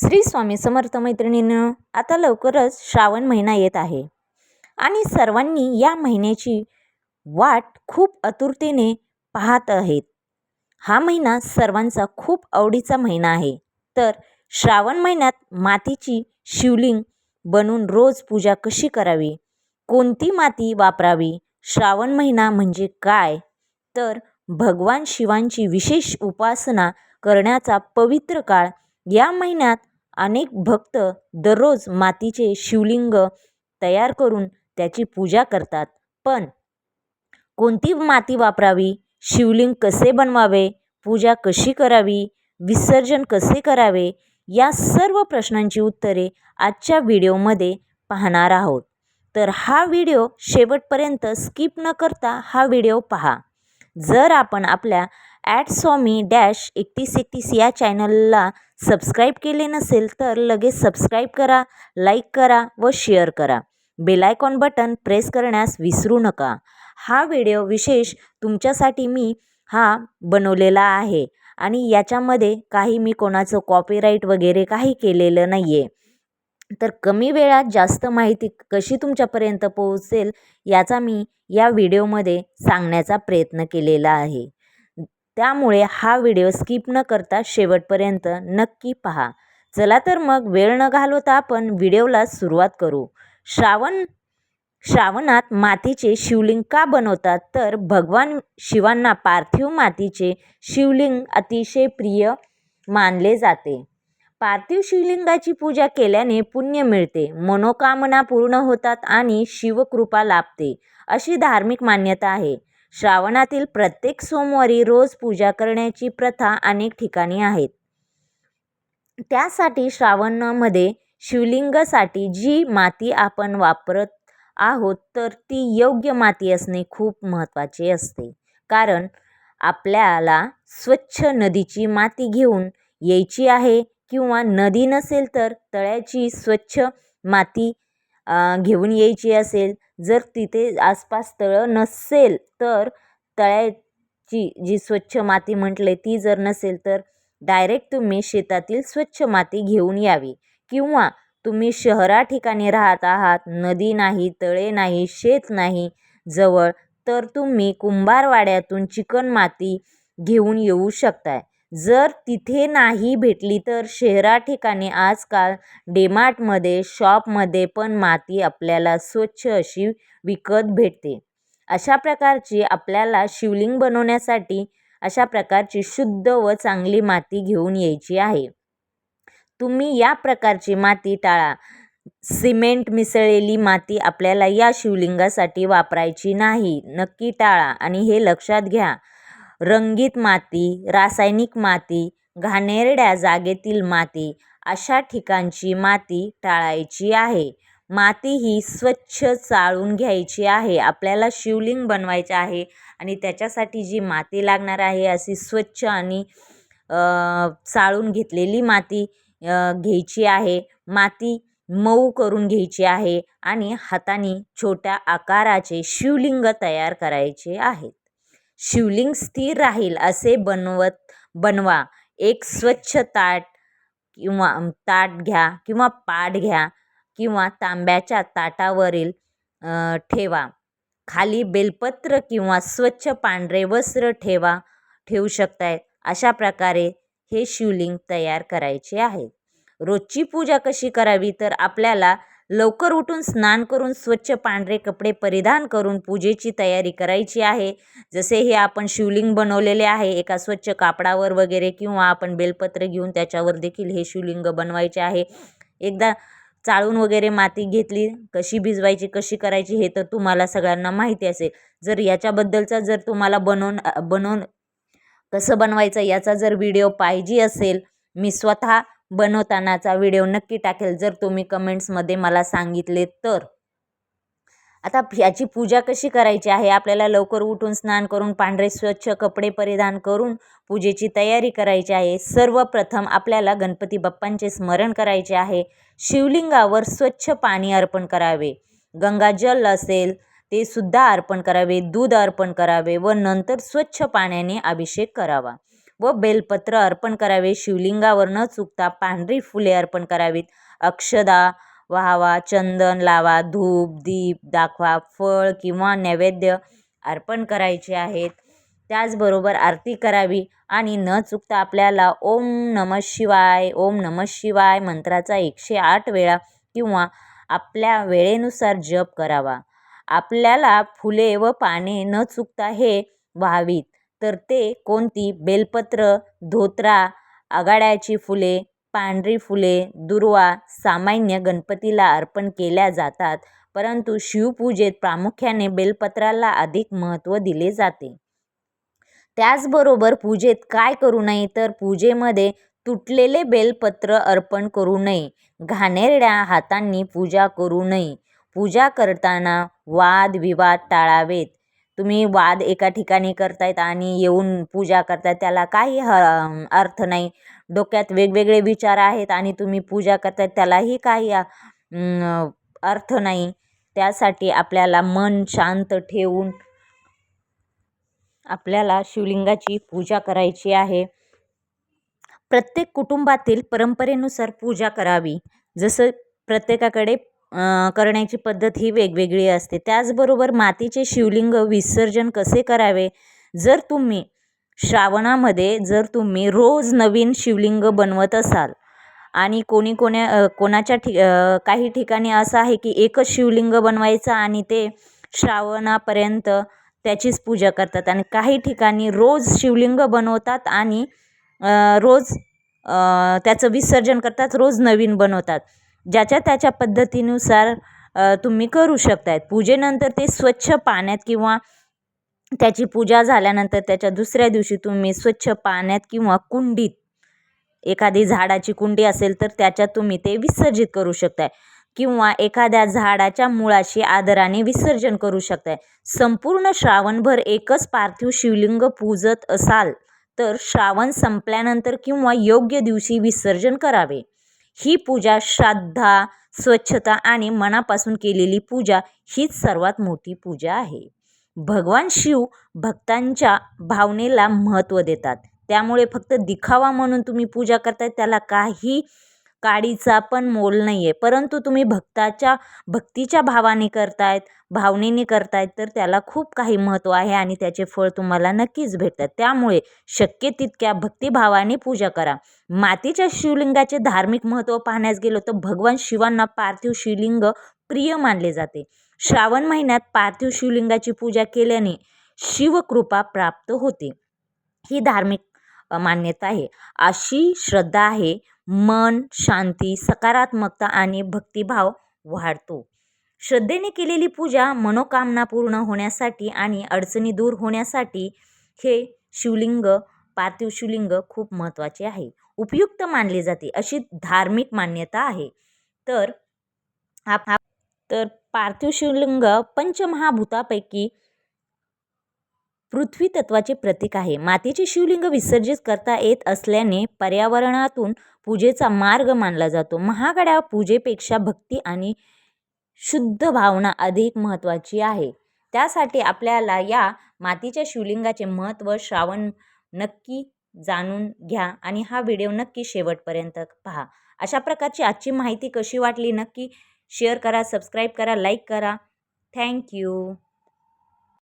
श्री स्वामी समर्थ मैत्रिणींनो, आता लवकरच श्रावण महिना येत आहे आणि सर्वांनी या महिन्याची वाट खूप आतुरतेने पाहत आहेत. हा महिना सर्वांचा खूप आवडीचा महिना आहे. तर श्रावण महिन्यात मातीची शिवलिंग बनवून रोज पूजा कशी करावी, कोणती माती वापरावी, श्रावण महिना म्हणजे काय, तर भगवान शिवांची विशेष उपासना करण्याचा पवित्र काळ. या महिन्यात अनेक भक्त दररोज मातीचे शिवलिंग तयार करून त्याची पूजा करतात. पण कोणती माती वापरावी, शिवलिंग कसे बनवावे, पूजा कशी करावी, विसर्जन कसे करावे, या सर्व प्रश्नांची उत्तरे आजच्या व्हिडिओमध्ये पाहणार आहोत. तर हा व्हिडिओ शेवटपर्यंत स्किप न करता हा व्हिडिओ पहा. जर आपण आपल्या @swami-3131 या चॅनलला सबस्क्राईब केले नसेल तर लगेच सबस्क्राईब करा, लाईक करा व शेअर करा. बेल आयकॉन बटन प्रेस करण्यास विसरू नका. हा व्हिडिओ विशेष तुमच्यासाठी मी बनवलेला आहे आणि याच्यामध्ये काही मी कोणाचं कॉपीराईट वगैरे काही केलेलं नाही आहे. तर कमी वेळात जास्त माहिती कशी तुमच्यापर्यंत पोहोचेल याचा मी या व्हिडिओमध्ये सांगण्याचा प्रयत्न केलेला आहे. त्यामुळे हा व्हिडिओ स्किप न करता शेवटपर्यंत नक्की पहा. चला तर मग वेळ न घालवता आपण व्हिडिओला सुरुवात करू. श्रावणात मातीचे शिवलिंग का बनवतात, तर भगवान शिवांना पार्थिव मातीचे शिवलिंग अतिशय प्रिय मानले जाते. पार्थिव शिवलिंगाची पूजा केल्याने पुण्य मिळते, मनोकामना पूर्ण होतात आणि शिवकृपा लाभते, अशी धार्मिक मान्यता आहे. श्रावणातील प्रत्येक सोमवारी रोज पूजा करण्याची प्रथा अनेक ठिकाणी आहेत. त्यासाठी श्रावणामध्ये शिवलिंगासाठी जी माती आपण वापरत आहोत तर ती योग्य माती असणे खूप महत्त्वाचे असते. कारण आपल्याला स्वच्छ नदीची माती घेऊन यायची आहे किंवा नदी नसेल तर तळ्याची स्वच्छ माती घेऊन यायची असेल. जर तिथे आसपास तळं नसेल तर तळ्याची जी स्वच्छ माती म्हटले ती जर नसेल तर डायरेक्ट तुम्ही शेतातील स्वच्छ माती घेऊन यावी. किंवा तुम्ही शहरा ठिकाणी राहत आहात, नदी नाही, तळे नाही, शेत नाही जवळ, तर तुम्ही कुंभारवाड्यातून चिकण माती घेऊन येऊ शकताय. जर तिथे नाही भेटली तर शहरा ठिकाणी आजकाल डीमार्टमध्ये, शॉपमध्ये पण माती आपल्याला स्वच्छ अशी विकत भेटते. अशा प्रकारची आपल्याला शिवलिंग बनवण्यासाठी अशा प्रकारची शुद्ध व चांगली माती घेऊन यायची आहे. तुम्ही या प्रकारची माती टाळा. सिमेंट मिसळलेली माती आपल्याला या शिवलिंगासाठी वापरायची नाही, नक्की टाळा आणि हे लक्षात घ्या. रंगीत माती, रासायनिक माती, घाणेरड्या जागेतील माती अशा ठिकाणची माती टाळायची आहे. माती ही स्वच्छ चाळून घ्यायची आहे. आपल्याला शिवलिंग बनवायचे आहे आणि त्याच्यासाठी जी माती लागणार आहे अशी स्वच्छ आणि चाळून घेतलेली माती घ्यायची आहे. माती मऊ करून घ्यायची आहे आणि हाताने छोट्या आकाराचे शिवलिंग तयार करायचे आहेत. शिवलिंग स्थिर राहील असे बनवा. एक स्वच्छ ताट घ्या किंवा पाट घ्या किंवा तांब्याच्या ताटावरील ठेवा. खाली बेलपत्र किंवा स्वच्छ पांढरे वस्त्र ठेवू शकताय. अशा प्रकारे हे शिवलिंग तयार करायचे आहे. रोजची पूजा कशी करावी, तर आपल्याला लवकर उठून स्नान करून स्वच्छ पांढरे कपडे परिधान करून पूजेची तयारी करायची आहे. जसे हे आपण शिवलिंग बनवलेले आहे एका स्वच्छ कापडावर वगैरे, किंवा आपण बेलपत्र घेऊन त्याच्यावर देखील हे शिवलिंग बनवायचे आहे. एकदा चाळून वगैरे माती घेतली, कशी भिजवायची, कशी करायची हे तर तुम्हाला सगळ्यांना माहिती असेल. जर याच्याबद्दलचा जर तुम्हाला बनवून कसं बनवायचं याचा जर व्हिडिओ पाहिजे असेल, मी स्वतः बनवतानाचा व्हिडिओ नक्की टाकेल जर तुम्ही कमेंट्समध्ये मला सांगितले तर. आता ह्याची पूजा कशी करायची आहे, आपल्याला लवकर उठून स्नान करून पांढरे स्वच्छ कपडे परिधान करून पूजेची तयारी करायची आहे. सर्वप्रथम आपल्याला गणपती बाप्पांचे स्मरण करायचे आहे. शिवलिंगावर स्वच्छ पाणी अर्पण करावे. गंगाजल असेल ते सुद्धा अर्पण करावे, दूध अर्पण करावे व नंतर स्वच्छ पाण्याने अभिषेक करावा. व बेलपत्र अर्पण करावे. शिवलिंगावर न चुकता पांढरी फुले अर्पण करावीत. अक्षदा वाहावा, चंदन लावा, धूप दीप दाखवा, फळ किंवा नैवेद्य अर्पण करायचे आहेत. त्याचबरोबर आरती करावी आणि न चुकता आपल्याला ओम नमः शिवाय ओम नमः शिवाय मंत्राचा 108 वेळा किंवा आपल्या वेळेनुसार जप करावा. आपल्याला फुले व पाने न चुकता हे व्हावीत. तर ते कोणती? बेलपत्र, धोत्रा, आघाड्याची फुले, पांढरी फुले, दुर्वा सामान्य गणपतीला अर्पण केल्या जातात, परंतु शिवपूजेत प्रामुख्याने बेलपत्राला अधिक महत्त्व दिले जाते. त्याचबरोबर पूजेत काय करू नये? तर पूजेमध्ये तुटलेले बेलपत्र अर्पण करू नये. घाणेरड्या हातांनी पूजा करू नये. पूजा करताना वादविवाद टाळावेत. तुम्ही वाद एका ठिकाणी करतायत आणि येऊन पूजा करतायत, त्याला काही अर्थ नाही. डोक्यात वेगवेगळे विचार आहेत आणि तुम्ही पूजा करतायत, त्यालाही काही अर्थ नाही. त्यासाठी आपल्याला मन शांत ठेवून आपल्याला शिवलिंगाची पूजा करायची आहे. प्रत्येक कुटुंबातील परंपरेनुसार पूजा करावी. जसं प्रत्येकाकडे करण्याची पद्धत ही वेगवेगळी असते. त्याचबरोबर मातीचे शिवलिंग विसर्जन कसे करावे? जर तुम्ही श्रावणामध्ये रोज नवीन शिवलिंग बनवत असाल आणि कोणाच्या काही ठिकाणी असं आहे की एकच शिवलिंग बनवायचं आणि ते श्रावणापर्यंत त्याचीच पूजा करतात, आणि काही ठिकाणी रोज शिवलिंग बनवतात आणि रोज त्याचं विसर्जन करतात, रोज नवीन बनवतात. ज्याच्या त्याच्या पद्धतीनुसार तुम्ही करू शकतायत. पूजेनंतर ते स्वच्छ पाण्यात किंवा त्याची पूजा झाल्यानंतर त्याच्या दुसऱ्या दिवशी तुम्ही स्वच्छ पाण्यात किंवा कुंडीत, एखादी झाडाची कुंडी असेल तर त्याच्यात तुम्ही ते विसर्जित करू शकताय किंवा एखाद्या झाडाच्या मुळाशी आदराने विसर्जन करू शकताय. संपूर्ण श्रावणभर एकच पार्थिव शिवलिंग पूजत असाल तर श्रावण संपल्यानंतर किंवा योग्य दिवशी विसर्जन करावे. ही पूजा श्रद्धा, स्वच्छता आणि मनापासून केलेली पूजा हीच सर्वात मोठी पूजा आहे. भगवान शिव भक्तांच्या भावनेला महत्त्व देतात. त्यामुळे फक्त दिखावा म्हणून तुम्ही पूजा करताय त्याला काही काडीचा पण मोल नाही आहे. परंतु तुम्ही भक्तीच्या भावाने करतायत, भावनेने करतायत, तर त्याला खूप काही महत्त्व आहे आणि त्याचे फळ तुम्हाला नक्कीच भेटतात. त्यामुळे शक्य तितक्या भक्तिभावाने पूजा करा. मातीच्या शिवलिंगाचे धार्मिक महत्त्व पाहण्यास गेलो तर भगवान शिवांना पार्थिव शिवलिंग प्रिय मानले जाते. श्रावण महिन्यात पार्थिव शिवलिंगाची पूजा केल्याने शिवकृपा प्राप्त होते. ही धार्मिक मान्यता आहे. अशी श्रद्धा आहे. मन शांती, सकारात्मकता आणि भक्तिभाव वाढतो. श्रद्धेने केलेली पूजा मनोकामना पूर्ण होण्यासाठी आणि अडचणी दूर होण्यासाठी हे शिवलिंग, पार्थिव शिवलिंग खूप महत्त्वाचे आहे, उपयुक्त मानले जाते, अशी धार्मिक मान्यता आहे. तर पार्थिव शिवलिंग पंचमहाभूतापैकी पृथ्वी तत्वाचे प्रतीक आहे. मातीचे शिवलिंग विसर्जित करता येत असल्याने पर्यावरणातून पूजेचा मार्ग मानला जातो. महागड्या पूजेपेक्षा भक्ती आणि शुद्ध भावना अधिक महत्त्वाची आहे. त्यासाठी आपल्याला या मातीच्या शिवलिंगाचे महत्त्व श्रावण नक्की जाणून घ्या आणि हा व्हिडिओ नक्की शेवटपर्यंत पहा. अशा प्रकारची आजची माहिती कशी वाटली नक्की शेअर करा, सबस्क्राईब करा, लाईक करा. थँक्यू.